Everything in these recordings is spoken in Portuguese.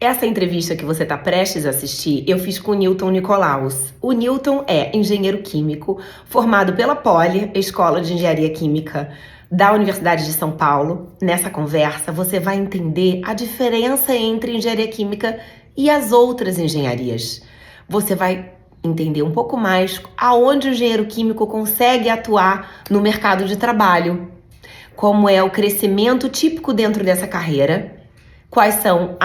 Essa entrevista que você está prestes a assistir, eu fiz com o Newton Nicolaus. O Newton é engenheiro químico, formado pela Poli, Escola de Engenharia Química da Universidade de São Paulo. Nessa conversa, você vai entender a diferença entre engenharia química e as outras engenharias. Você vai entender um pouco mais aonde o engenheiro químico consegue atuar no mercado de trabalho, como é o crescimento típico dentro dessa carreira. Quais são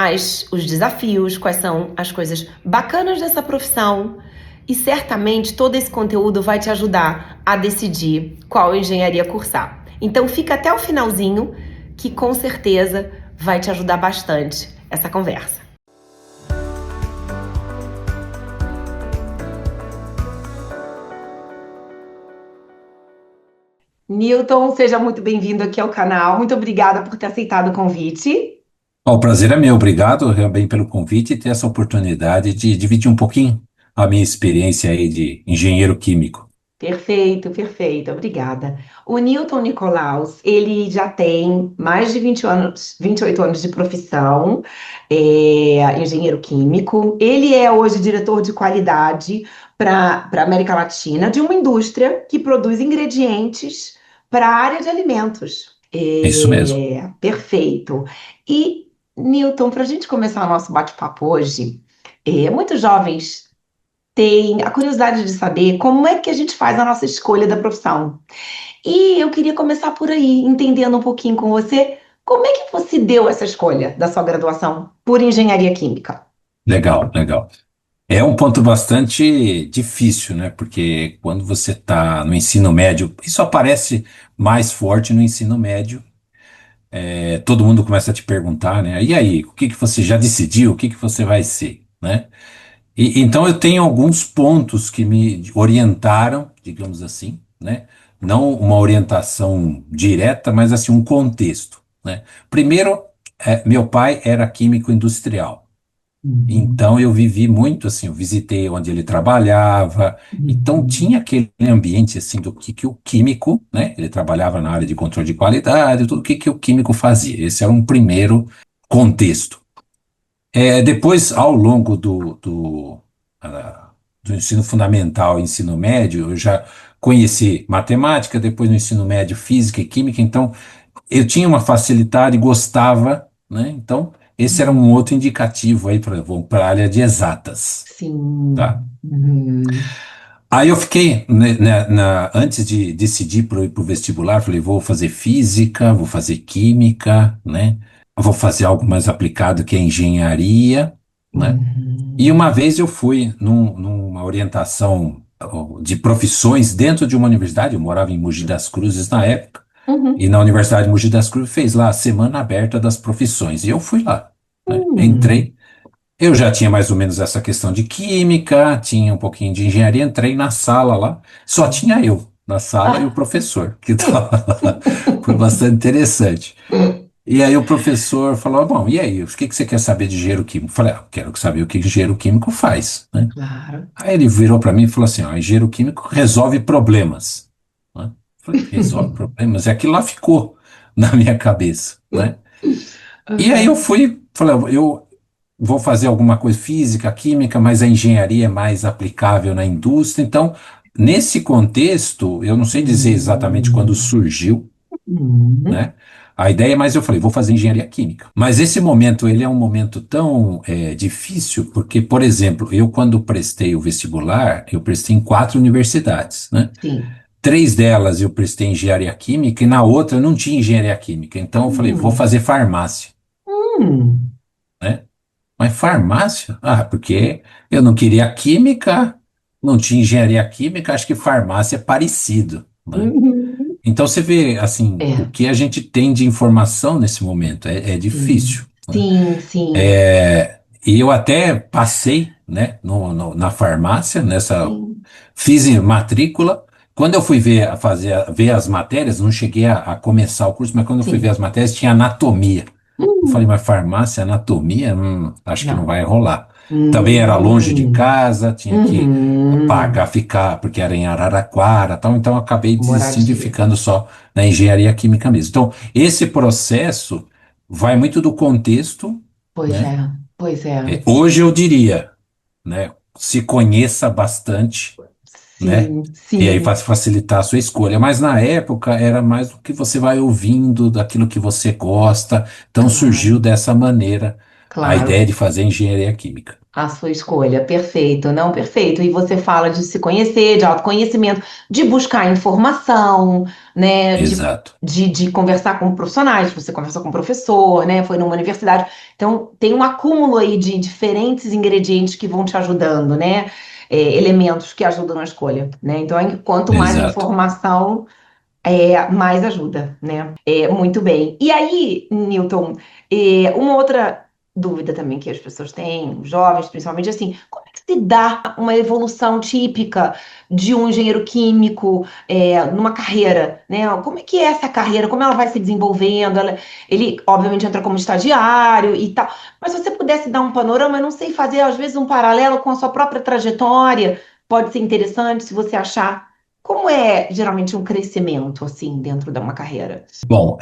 os desafios, quais são as coisas bacanas dessa profissão. E certamente todo esse conteúdo vai te ajudar a decidir qual engenharia cursar. Então fica até o finalzinho, que com certeza vai te ajudar bastante essa conversa. Newton, seja muito bem-vindo aqui ao canal. Muito obrigada por ter aceitado o convite. O prazer é meu, obrigado também pelo convite e ter essa oportunidade de dividir um pouquinho a minha experiência aí de engenheiro químico. Perfeito, perfeito, obrigada. O Newton Nicolaus, ele já tem mais de 20 anos, 28 anos de profissão, engenheiro químico. Ele é hoje diretor de qualidade para a América Latina de uma indústria que produz ingredientes para a área de alimentos. É isso mesmo. Perfeito. E, Newton, para a gente começar o nosso bate-papo hoje, muitos jovens tem a curiosidade de saber como é que a gente faz a nossa escolha da profissão. E eu queria começar por aí, entendendo um pouquinho com você, como é que você deu essa escolha da sua graduação por engenharia química? Legal, legal. É um ponto bastante difícil, né? Porque quando você está no ensino médio, isso aparece mais forte no ensino médio. Todo mundo começa a te perguntar, né? E aí, o que que você já decidiu? O que que você vai ser, né? Então eu tenho alguns pontos que me orientaram, digamos assim, né? Não uma orientação direta, mas assim um contexto, né? Primeiro, meu pai era químico industrial, Uhum, então eu vivi muito assim, eu visitei onde ele trabalhava, então uhum, tinha aquele ambiente assim do que o químico, né? Ele trabalhava na área de controle de qualidade, tudo o que o químico fazia. Esse era um primeiro contexto. Depois, ao longo do ensino fundamental e ensino médio, eu já conheci matemática, depois no ensino médio, física e química, então eu tinha uma facilidade, gostava, né? Então, esse era um outro indicativo aí para a área de exatas, tá? sim. Uhum, Aí eu fiquei, né, antes de decidir para ir para o vestibular, falei, vou fazer física, vou fazer química, né? Vou fazer algo mais aplicado que é engenharia, né? E uhum, uma vez eu fui numa orientação de profissões dentro de uma universidade, eu morava em Mogi das Cruzes na época, e uhum, na Universidade de Mogi das Cruzes fez lá a Semana Aberta das Profissões, e eu fui lá, né? uhum. Entrei, eu já tinha mais ou menos essa questão de química, tinha um pouquinho de engenharia, entrei na sala lá, só tinha eu na sala e o Ah, professor que estava lá. Foi bastante interessante. E aí o professor falou, bom, e aí, o que que você quer saber de engenheiro químico? Eu falei, quero saber o que engenheiro químico faz, né? claro. Aí ele virou para mim e falou assim, ó, engenheiro químico resolve problemas, né? Eu falei, resolve problemas? E aquilo lá ficou na minha cabeça, né? E aí eu Aham. fui, falei, eu vou fazer alguma coisa física, química, mas a engenharia é mais aplicável na indústria. Então, nesse contexto, eu não sei dizer exatamente quando Uhum. surgiu, Uhum. né? A ideia, mas eu falei, vou fazer engenharia química. Mas esse momento, ele é um momento tão difícil, porque, por exemplo, eu quando prestei o vestibular, eu prestei em 4 universidades, né? Sim. 3 delas eu prestei engenharia química e na outra não tinha engenharia química. Então eu falei, vou Hum. fazer farmácia, Hum. né? Mas farmácia? Ah, porque eu não queria química, não tinha engenharia química, acho que farmácia é parecido, né? Uhum. Então você vê, assim, o É, que a gente tem de informação nesse momento é sim. difícil, né? Sim, sim, E eu até passei, né, na farmácia, sim. fiz matrícula. Quando eu fui ver as matérias, não cheguei a começar o curso, mas quando eu fui ver as Sim. matérias, tinha anatomia. Eu falei, Hum. mas farmácia, anatomia, acho que não Não. vai rolar. Também era longe de Hum. casa, tinha que pagar, Uhum. ficar, porque era em Araraquara, tal, então eu acabei desistindo e Moradia. ficando só na engenharia química mesmo. Então, esse processo vai muito do contexto, Pois né? é. Pois é. Hoje eu diria, né, se conheça bastante, né? Sim, E aí sim, vai facilitar a sua escolha. Mas na época era mais do que você vai ouvindo, daquilo que você gosta. Então surgiu claro, dessa maneira a ideia claro. de fazer engenharia química. A sua escolha, perfeito, não perfeito. E você fala de se conhecer, de autoconhecimento, de buscar informação, né? Exato, De conversar com profissionais, você conversou com um professor, né? Foi numa universidade. Então, tem um acúmulo aí de diferentes ingredientes que vão te ajudando, né? Elementos que ajudam na escolha, né? Então, quanto mais exato. informação, mais ajuda, né? Muito bem. E aí, Newton, uma outra dúvida também que as pessoas têm, os jovens principalmente, assim, como é que se dá uma evolução típica de um engenheiro químico numa carreira, né? Como é que é essa carreira? Como ela vai se desenvolvendo? Ele, obviamente, entra como estagiário e tal, mas se você pudesse dar um panorama, eu não sei fazer, às vezes, um paralelo com a sua própria trajetória, pode ser interessante se você achar. Como é geralmente um crescimento assim dentro de uma carreira? Bom,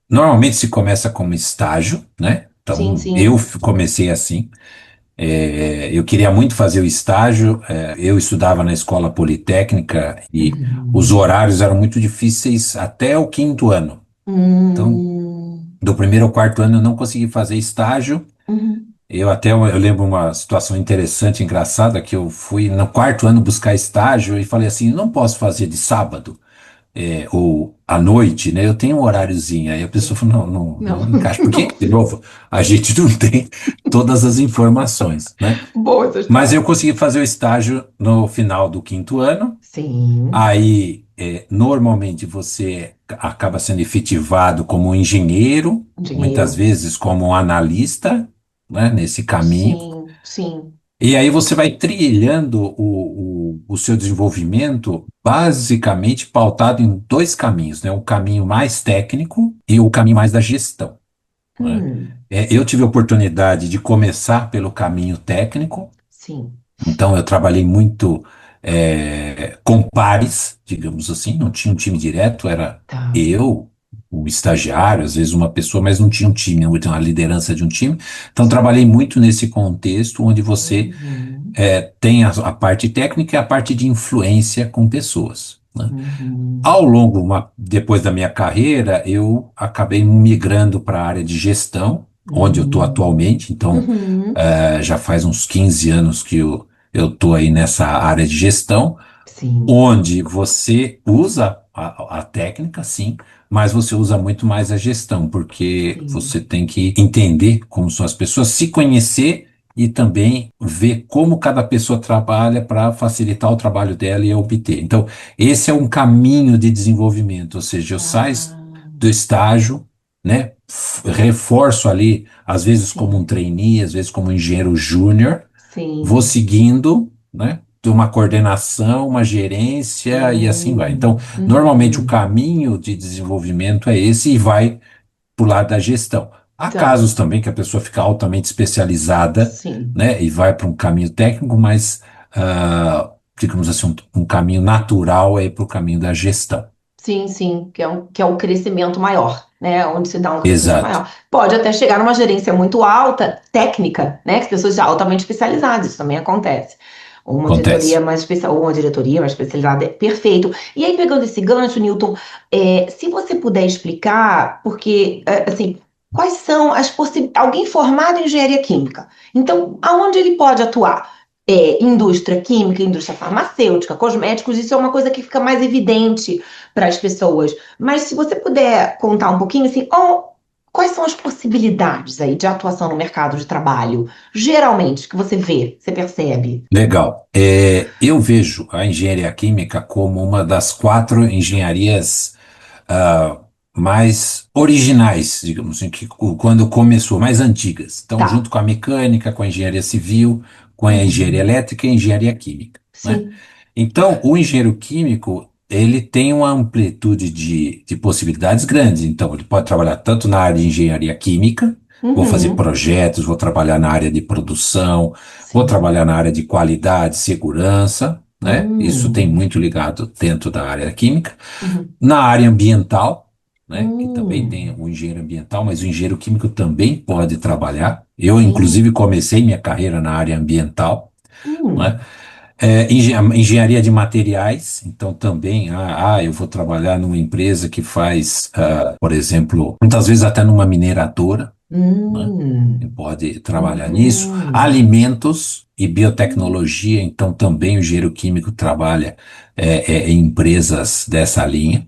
normalmente se começa como estágio, né? Sim, Então, eu sim. comecei assim. Eu queria muito fazer o estágio. Eu estudava na escola politécnica e os Uhum. horários eram muito difíceis até o quinto ano. Então, Hum, do primeiro ao quarto ano eu não consegui fazer estágio. uhum. Eu lembro uma situação interessante, engraçada, que eu fui no quarto ano buscar estágio e falei assim, não posso fazer de sábado, ou à noite, né? Eu tenho um horáriozinho. Aí a pessoa Sim. falou, não, não, Não, não encaixa. Por que, não. que, de novo, a gente não tem todas as informações, né? Boa essa Mas eu história. consegui fazer o estágio no final do quinto ano. Sim. Aí, normalmente você acaba sendo efetivado como um engenheiro, muitas Dinheiro. vezes como um analista, né, nesse caminho. Sim, sim. E aí você vai trilhando o seu desenvolvimento basicamente pautado em dois caminhos, né? Um caminho mais técnico e o caminho mais da gestão, né? Eu tive a oportunidade de começar pelo caminho técnico, Sim. então eu trabalhei muito com pares, digamos assim, não tinha um time direto, era Tá. eu, o estagiário, às vezes uma pessoa, mas não tinha um time, não tinha uma liderança de um time. Então trabalhei muito nesse contexto onde você Uhum. tem a parte técnica e a parte de influência com pessoas, né? Uhum. Ao longo, depois da minha carreira, eu acabei migrando para a área de gestão, onde eu estou Uhum. atualmente. Então, Uhum. já faz uns 15 anos que eu estou aí nessa área de gestão, Sim, onde você usa a técnica, sim, mas você usa muito mais a gestão, porque sim. você tem que entender como são as pessoas, se conhecer e também ver como cada pessoa trabalha para facilitar o trabalho dela e obter. Então, esse é um caminho de desenvolvimento, ou seja, eu saio Ah, do estágio, né? Reforço ali, às vezes como um sim, trainee, às vezes como um engenheiro júnior, vou sim. seguindo, né? De uma coordenação, uma gerência e assim vai. Então, normalmente o Uhum. caminho de desenvolvimento é esse e vai para o lado da gestão. Há Tá, casos também que a pessoa fica altamente especializada, sim. né? E vai para um caminho técnico, mas, digamos assim, um caminho natural é para o caminho da gestão. Sim, sim, que é um crescimento maior, né? Onde se dá um crescimento Exato. maior. Pode até chegar numa gerência muito alta, técnica, né? Que as pessoas já altamente especializadas, isso também acontece. Uma diretoria Acontece. mais especial, uma diretoria mais especializada, perfeito. E aí, pegando esse gancho, Newton, se você puder explicar, porque, assim, quais são as possibilidades. Alguém formado em engenharia química, então, aonde ele pode atuar? Indústria química, indústria farmacêutica, cosméticos, isso é uma coisa que fica mais evidente para as pessoas. Mas se você puder contar um pouquinho, assim, quais são as possibilidades aí de atuação no mercado de trabalho, geralmente, que você vê, você percebe? Legal. Eu vejo a engenharia química como uma das quatro engenharias ah, mais originais, digamos assim, que quando começou, mais antigas. Então, Tá. junto com a mecânica, com a engenharia civil, com a engenharia Uhum. elétrica e a engenharia química, né? Sim. Então, o engenheiro químico, ele tem uma amplitude de possibilidades grandes. Então, ele pode trabalhar tanto na área de engenharia química, vou fazer Uhum. projetos, vou trabalhar na área de produção, vou Sim. trabalhar na área de qualidade, segurança, né? Isso tem Hum. muito ligado dentro da área química. Uhum. Na área ambiental, né? Que também tem o engenheiro ambiental, mas o engenheiro químico também pode trabalhar. Eu, sim. inclusive, comecei minha carreira na área ambiental, né? Hum, Engenharia de materiais, então também, eu vou trabalhar numa empresa que faz, por exemplo, muitas vezes até numa mineradora, né? Você hum, pode trabalhar nisso. uhum, Alimentos e hum, biotecnologia, então também o engenheiro químico trabalha em empresas dessa linha,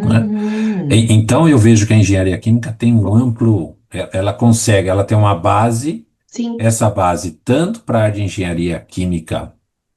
né? uhum. Então eu vejo que a engenharia química tem um amplo, ela consegue, ela tem uma base, Sim, essa base tanto para a área de engenharia química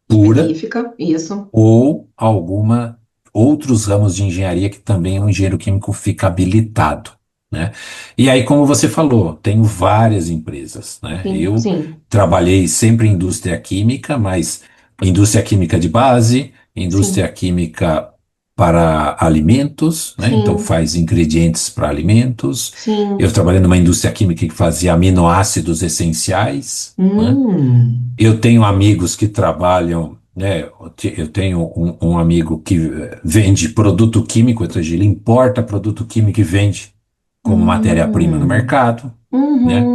pura, específica, isso. ou alguma outros ramos de engenharia que também o engenheiro químico fica habilitado, né? E aí, como você falou, tenho várias empresas, né? Sim, Eu sim, trabalhei sempre em indústria química, mas indústria química de base, indústria sim, química para alimentos, né? Então sim, faz ingredientes para alimentos. Eu sim. trabalhei numa indústria química que fazia aminoácidos essenciais, né? Hum, Eu tenho amigos que trabalham, né? Eu tenho um amigo que vende produto químico, ou seja, ele importa produto químico e vende como matéria-prima no hum, mercado, né?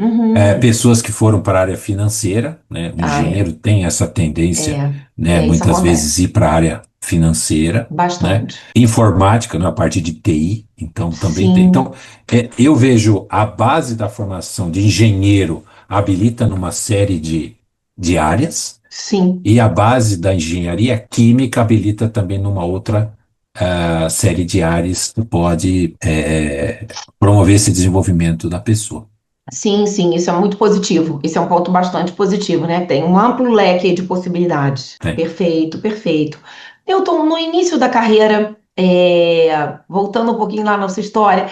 uhum. Pessoas que foram para a área financeira, né? O Ah, é, engenheiro tem essa tendência, é, né? isso Muitas vezes acontece ir para a área financeira, né? bastante. Informática, na parte de TI, então também tem. Então, Sim, eu vejo a base da formação de engenheiro habilita numa série de áreas, sim. e a base da engenharia química habilita também numa outra série de áreas que pode promover esse desenvolvimento da pessoa. Sim, sim, isso é muito positivo. Esse é um ponto bastante positivo, né? Tem um amplo leque de possibilidades. Tem. Perfeito, perfeito. Newton, no início da carreira, voltando um pouquinho lá na nossa história,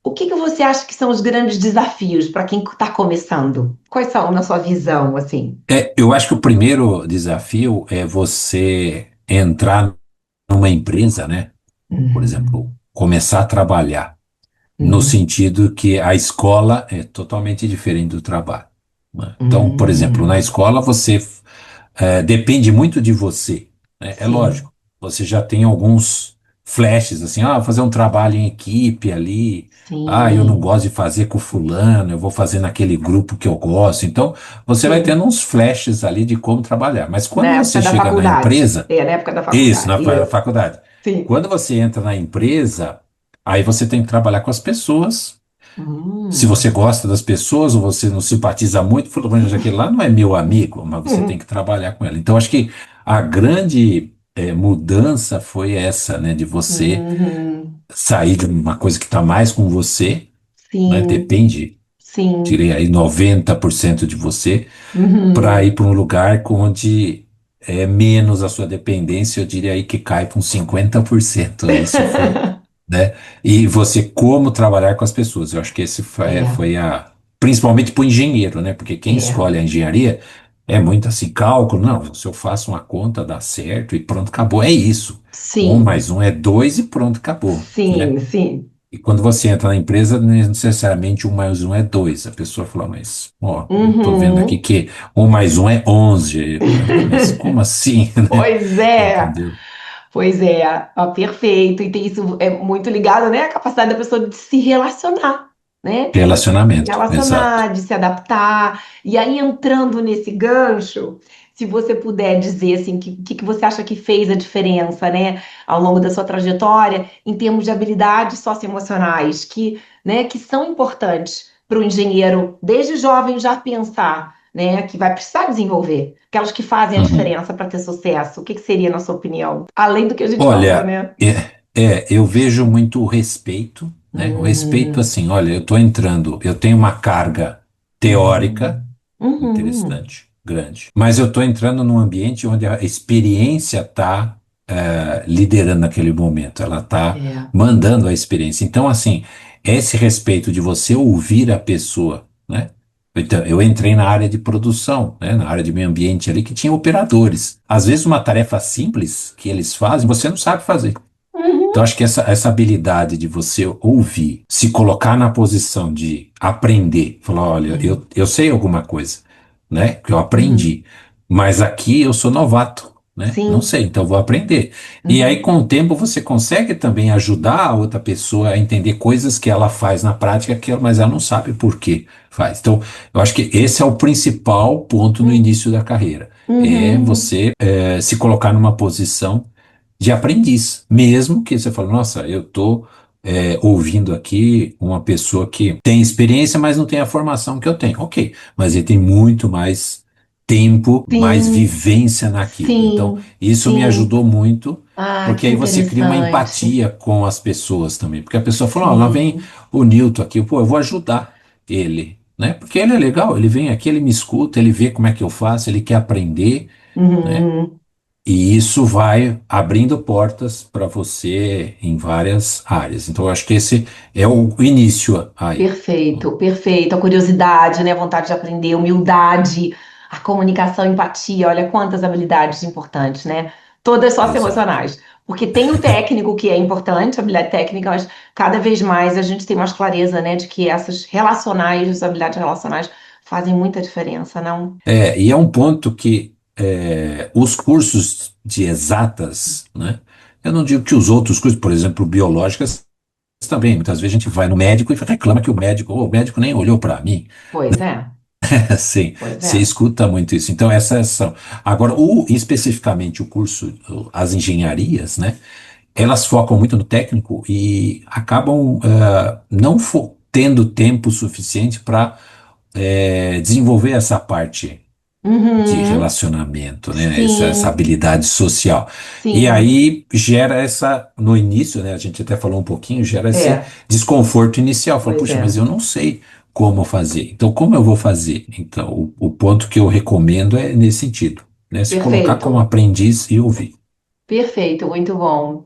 o que que você acha que são os grandes desafios para quem está começando? Quais são, na sua visão, assim? Eu acho que o primeiro desafio é você entrar numa empresa, né? Por exemplo, Uhum, começar a trabalhar, no uhum, sentido que a escola é totalmente diferente do trabalho, né? Então, por exemplo, na uhum. escola você depende muito de você, né? É Sim, lógico, você já tem alguns flashes assim, vou fazer um trabalho em equipe ali, eu não sim, gosto de fazer com fulano, eu vou fazer naquele grupo que eu gosto. Então, você vai sim. tendo uns flashes ali de como trabalhar. Mas Na quando época você da chega na faculdade. empresa, É, na época da isso, faculdade. na Isso. faculdade, Sim. quando você entra na empresa, aí você tem que trabalhar com as pessoas. Se você Hum. gosta das pessoas ou você não simpatiza muito, fulano aquele lá não é meu amigo, mas você tem que trabalhar com ela. Então, acho que a grande mudança foi essa, né, de você Uhum. sair de uma coisa que está mais com você, né, Sim, depende, tirei sim. aí 90% de você, para ir Uhum. para um lugar onde é menos a sua dependência, eu diria aí que cai para uns 50% aí, se for, né? E você como trabalhar com as pessoas. Eu acho que esse É, foi principalmente para o engenheiro, né? Porque quem é. escolhe a engenharia é muito assim, cálculo. Não, se eu faço uma conta, dá certo e pronto, acabou. É isso. Um Sim, mais um é dois e pronto, acabou, né? sim, sim. E quando você entra na empresa, não é necessariamente um mais um é dois. A pessoa fala, mas, ó, eu tô vendo aqui Uhum. que um mais um é 11. Mas como assim, né? Pois é, Entendeu? pois é, ó, perfeito. E tem isso é muito ligado, né, à capacidade da pessoa de se relacionar, né? Se Relacionamento, exato. relacionar, de se adaptar. E aí, entrando nesse gancho, se você puder dizer assim, que você acha que fez a diferença, né, ao longo da sua trajetória, em termos de habilidades socioemocionais, né, que são importantes para o engenheiro, desde jovem, já pensar, né, que vai precisar desenvolver, aquelas que fazem a Uhum. diferença para ter sucesso. O que que seria, na sua opinião? Além do que a gente falou, Olha, né? eu vejo muito o respeito, né? O respeito, Hum, assim, olha, eu estou entrando, eu tenho uma carga teórica uhum, uhum, interessante, grande, mas eu estou entrando num ambiente onde a experiência está liderando naquele momento, ela está é, mandando a experiência. Então, assim, esse respeito de você ouvir a pessoa, né? Então, eu entrei na área de produção, né, na área de meio ambiente ali, que tinha operadores. Às vezes, uma tarefa simples que eles fazem, você não sabe fazer. Então, uhum, acho que essa habilidade de você ouvir, se colocar na posição de aprender, falar, olha, sim, eu sei alguma coisa, né, que eu uhum, aprendi, mas aqui eu sou novato. né? Não Sim. sei, então vou aprender. E aí, Uhum. com o tempo, você consegue também ajudar a outra pessoa a entender coisas que ela faz na prática, mas ela não sabe por que faz. Então, eu acho que esse é o principal ponto no início da carreira. É Uhum. você se colocar numa posição de aprendiz, mesmo que você fale, nossa, eu estou ouvindo aqui uma pessoa que tem experiência, mas não tem a formação que eu tenho. Ok, mas ele tem muito mais tempo, mais Sim, vivência naquilo. Então, sim, isso me sim. ajudou muito, Ah, porque que aí você cria uma interessante. empatia com as pessoas também. Porque a pessoa fala, ó, lá vem Sim. o Newton aqui, pô, eu vou ajudar ele, né? Porque ele é legal, ele vem aqui, ele me escuta, ele vê como é que eu faço, ele quer aprender, né? Uhum. E isso vai abrindo portas para você em várias áreas. Então, eu acho que esse é o início aí. Perfeito, perfeito. A curiosidade, né? A vontade de aprender, humildade, a comunicação, empatia. Olha quantas habilidades importantes, né? Todas Exato. socioemocionais. Porque tem o técnico que é importante, a habilidade técnica, mas cada vez mais a gente tem mais clareza, né, de que essas relacionais, as habilidades relacionais fazem muita diferença, não? E é um ponto que os cursos de exatas, né? Eu não digo que os outros cursos, por exemplo, biológicas, também. Muitas vezes a gente vai no médico e reclama que o médico nem olhou para mim. Pois é, Sim, pois você é. escuta muito isso. Então, essas são. Agora, especificamente o curso, as engenharias, né? Elas focam muito no técnico e acabam não tendo tempo suficiente para desenvolver essa parte de Uhum. relacionamento, né? Essa Sim, habilidade social. E sim. aí gera no início, né? A gente até falou um pouquinho, gera esse É, desconforto inicial. Fala, pois puxa, mas é. eu não sei como fazer. Então, como eu vou fazer? Então, o ponto que eu recomendo é nesse sentido, né? Se colocar como Perfeito. aprendiz e ouvir. Perfeito, muito bom.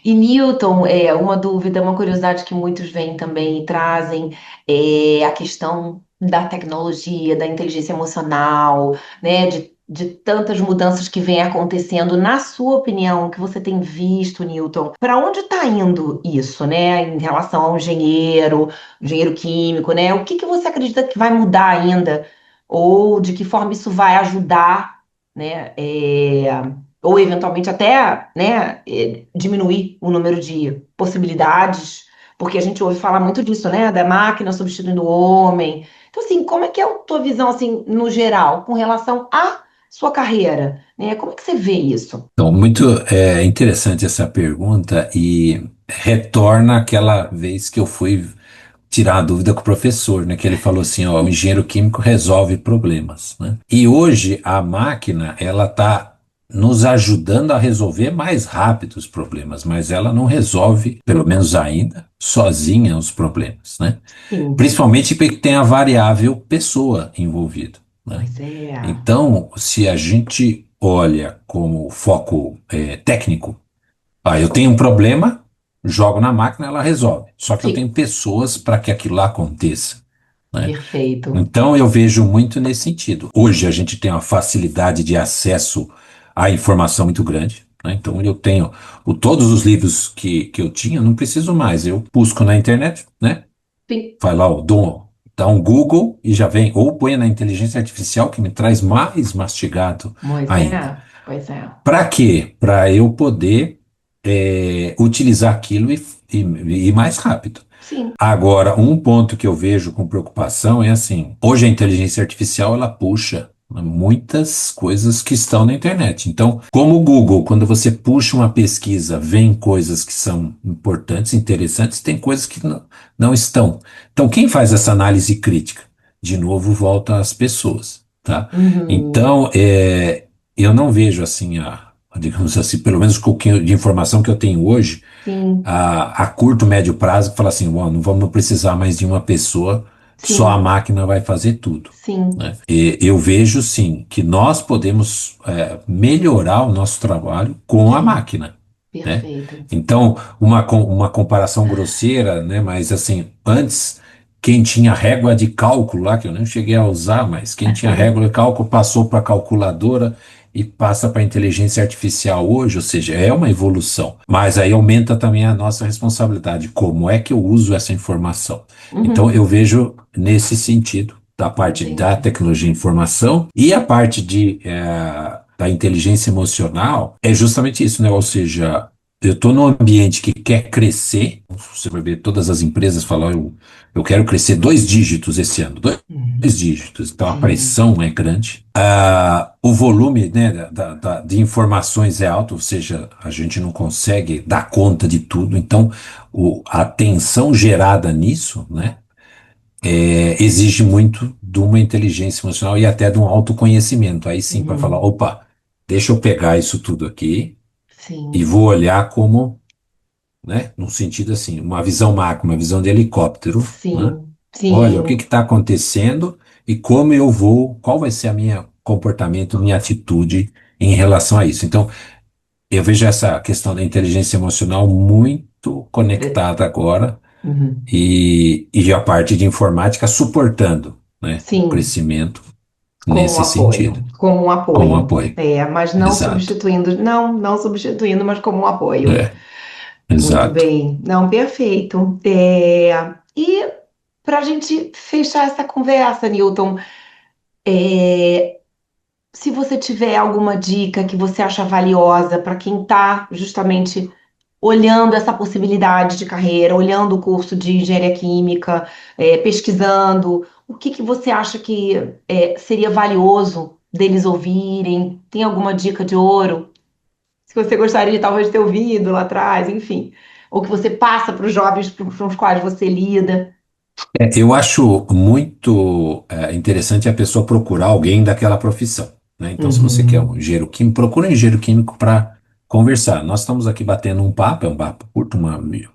E Newton, uma dúvida, uma curiosidade que muitos vêm também e trazem é a questão da tecnologia, da inteligência emocional, né, de tantas mudanças que vêm acontecendo. Na sua opinião, que você tem visto, Newton, para onde está indo isso, né, em relação ao engenheiro químico, né? O que que você acredita que vai mudar ainda? Ou de que forma isso vai ajudar, né? Ou eventualmente até, né, diminuir o número de possibilidades, porque a gente ouve falar muito disso, né, da máquina substituindo o homem. Então, assim, como é que é a tua visão, assim, no geral, com relação à sua carreira, né? Como é que você vê isso? Então, muito interessante essa pergunta e retorna àquela vez que eu fui tirar a dúvida com o professor, né? Que ele falou assim, ó, o engenheiro químico resolve problemas, né? E hoje a máquina, ela está nos ajudando a resolver mais rápido os problemas, mas ela não resolve, pelo menos ainda, sozinha os problemas, né? Sim, Principalmente porque tem a variável pessoa envolvida, né? pois é. Então, se a gente olha como foco técnico, eu tenho um problema, jogo na máquina, ela resolve. Só que eu tenho Sim, pessoas para que aquilo lá aconteça, né? perfeito. Então eu vejo muito nesse sentido. Hoje a gente tem uma facilidade de acesso à informação muito grande, né? Então eu tenho todos os livros que eu tinha, não preciso mais. Eu busco na internet, né? Sim, Vai lá, dá um Google e já vem. Ou põe na inteligência artificial que me traz mais mastigado pois é, ainda. pois é. Para quê? Para eu poder utilizar aquilo e mais rápido. Sim, Agora, um ponto que eu vejo com preocupação é assim, hoje a inteligência artificial ela puxa, né, muitas coisas que estão na internet. Então, como o Google, quando você puxa uma pesquisa, vem coisas que são importantes, interessantes, tem coisas que não estão. Então, quem faz essa análise crítica? De novo, volta às pessoas, tá? uhum, Então, eu não vejo assim digamos assim, pelo menos com o que de informação que eu tenho hoje, sim, a curto, médio prazo, que fala assim, bom, não vamos precisar mais de uma pessoa, só a sim, máquina vai fazer tudo, sim, né? E eu vejo, sim, que nós podemos melhorar o nosso trabalho com a sim, máquina, né? perfeito. Então, uma comparação grosseira, né? Mas assim, antes, quem tinha régua de cálculo lá, que eu nem cheguei a usar, mas quem tinha régua de cálculo passou para a calculadora e passa para a inteligência artificial hoje, ou seja, é uma evolução. Mas aí aumenta também a nossa responsabilidade. Como é que eu uso essa informação? Então, Uhum, eu vejo nesse sentido da parte da entendi. tecnologia de informação e a parte da inteligência emocional é justamente isso, né? Ou seja, eu estou num ambiente que quer crescer, você vai ver todas as empresas falam, eu quero crescer 2 dígitos esse ano, dois Uhum. dígitos, então a Sim. pressão é grande. O volume, né, de informações é alto, ou seja, a gente não consegue dar conta de tudo, então a tensão gerada nisso, né, exige muito de uma inteligência emocional e até de um autoconhecimento. Aí sim, para falar, Uhum. opa, deixa eu pegar isso tudo aqui e Sim. vou olhar como, né, num sentido assim, uma visão macro, uma visão de helicóptero, né? Sim. Olha, o que Sim. está acontecendo e como eu vou, qual vai ser a minha comportamento, minha atitude em relação a isso. Então, eu vejo essa questão da inteligência emocional muito Pre- conectada agora Uhum. e a parte de informática suportando, né, o Sim. crescimento Como um nesse sentido, apoio. Como um como apoio. apoio. É, mas não Exato. substituindo, não substituindo, mas como um apoio. É, Muito exato. bem. Não, perfeito. E para a gente fechar essa conversa, Newton, se você tiver alguma dica que você acha valiosa para quem está justamente olhando essa possibilidade de carreira, olhando o curso de engenharia química, pesquisando, o que que você acha que seria valioso deles ouvirem? Tem alguma dica de ouro? Se você gostaria de talvez ter ouvido lá atrás, enfim, ou que você passa para os jovens com os quais você lida. Eu acho muito interessante a pessoa procurar alguém daquela profissão, né? Então, se você quer um Uhum. engenheiro químico, procura um engenheiro químico para conversar. Nós estamos aqui batendo um papo, é um papo curto,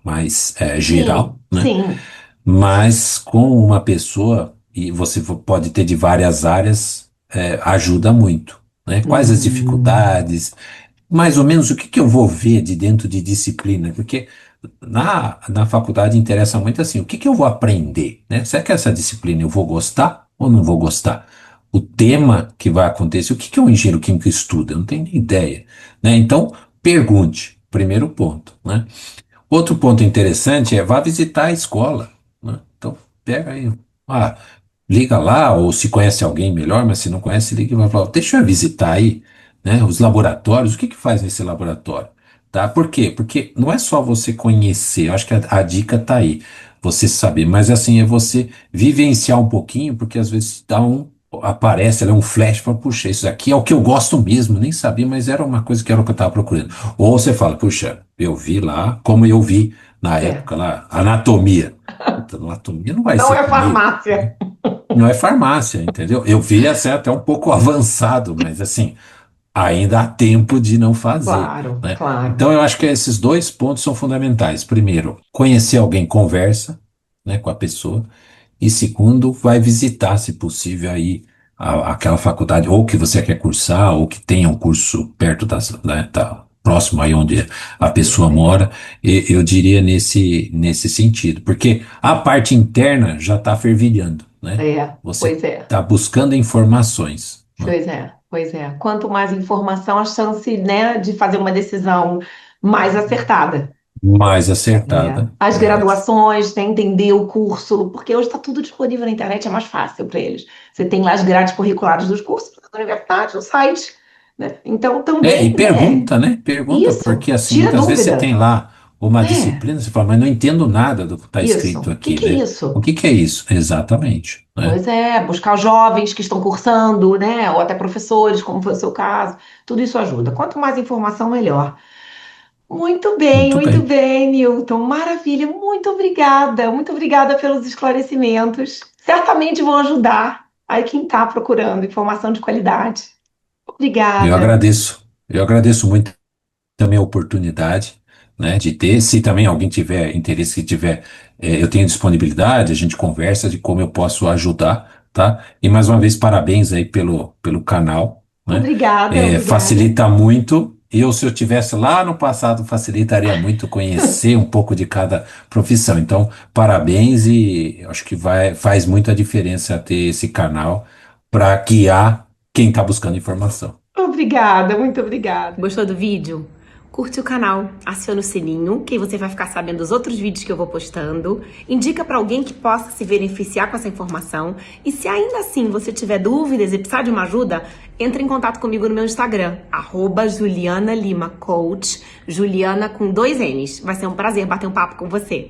mais geral, Sim, né? sim. Mas com uma pessoa, e você pode ter de várias áreas, ajuda muito, né? Quais as Uhum. dificuldades, mais ou menos o que que eu vou ver de dentro de disciplina, porque na faculdade interessa muito assim, o que que eu vou aprender, né? Será que essa disciplina eu vou gostar ou não vou gostar? O tema que vai acontecer, o que que um engenheiro químico estuda? Eu não tenho nem ideia, né? Então, pergunte, primeiro ponto, né? Outro ponto interessante é vá visitar a escola, né? Então, pega aí, ah, liga lá, ou se conhece alguém melhor, mas se não conhece, liga e vai falar, deixa eu visitar aí, né, os laboratórios, o que que faz nesse laboratório, tá? Por quê? Porque não é só você conhecer, eu acho que a dica tá aí, você saber, mas assim, é você vivenciar um pouquinho, porque às vezes aparece, ela é um flash, fala, puxa, isso aqui é o que eu gosto mesmo, nem sabia, mas era uma coisa que era o que eu estava procurando. Ou você fala, puxa, eu vi lá, como eu vi na É. época lá, anatomia. Puta, anatomia não vai Não ser é comigo. farmácia. Não é farmácia, entendeu? Eu vi assim, até um pouco avançado, mas assim, ainda há tempo de não fazer, Claro, né? claro. Então eu acho que esses 2 pontos são fundamentais. Primeiro, conhecer alguém, conversa, né, com a pessoa. E segundo, vai visitar, se possível, aí aquela faculdade, ou que você quer cursar, ou que tenha um curso perto né, tá próximo aí onde a pessoa Perfeito. mora, eu diria nesse sentido, porque a parte interna já está fervilhando, né? Você Pois é. está buscando informações, né? Pois é, pois é. Quanto mais informação, a chance, né, de fazer uma decisão mais acertada. Mais É. acertada. As graduações, né, entender o curso, porque hoje está tudo disponível na internet, é mais fácil para eles. Você tem lá as grades curriculares dos cursos da universidade, no site, né? Então E também, né? pergunta, né? Pergunta, Isso, porque assim, tira muitas vezes você dúvida. tem lá uma É, disciplina, você fala, mas não entendo nada do que está isso. escrito O que aqui, que é né? O isso? que que é isso? Exatamente, né? Pois é, buscar jovens que estão cursando, né? Ou até professores, como foi o seu caso. Tudo isso ajuda. Quanto mais informação, melhor. Muito Muito bem. bem, Newton. Maravilha. Muito obrigada. Muito obrigada pelos esclarecimentos. Certamente vão ajudar aí quem está procurando informação de qualidade. Eu Obrigada. agradeço. Eu agradeço muito também a oportunidade, né, de ter. Se também alguém tiver interesse, que tiver, eu tenho disponibilidade, a gente conversa de como eu posso ajudar, tá? E mais uma vez, parabéns aí pelo canal, né? Obrigada, obrigada. Facilita muito. Eu, se eu tivesse lá no passado, facilitaria muito conhecer um pouco de cada profissão. Então, parabéns e eu acho que faz muita diferença ter esse canal para guiar quem está buscando informação. Obrigada, muito obrigada. Gostou do vídeo? curte o canal, aciona o sininho, que aí você vai ficar sabendo dos outros vídeos que eu vou postando. Indica para alguém que possa se beneficiar com essa informação. E se ainda assim você tiver dúvidas e precisar de uma ajuda, entre em contato comigo no meu Instagram, @JulianaLimaCoach, Juliana com 2 N's. Vai ser um prazer bater um papo com você.